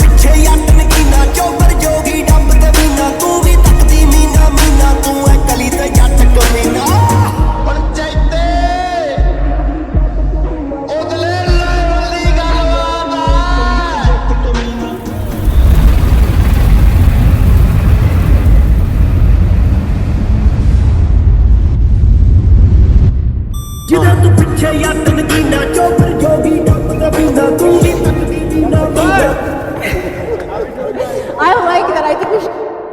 ਪਿੱਛੇ ਯੱਟ ਨਗੀਨਾ ਚੋਬਰ ਜੋਗੀ ਡੱਬ ਤੇ ਮੀਨਾ ਤੂੰ ਵੀ ਤੱਕਦੀ ਮੀਨਾ ਮੀਨਾ ਤੂੰ ਐ ਕਲੀ ਤੇ ਜੱਟ ਕਮੀਨਾ ਪੰਚਾਇਤੇ ਉਦਲੇ ਲੈਵਲ ਦੀ ਗੱਲਬਾਤ ਜਿਹਦੇ ਤੂੰ ਪਿੱਛੇ ਯੱਟ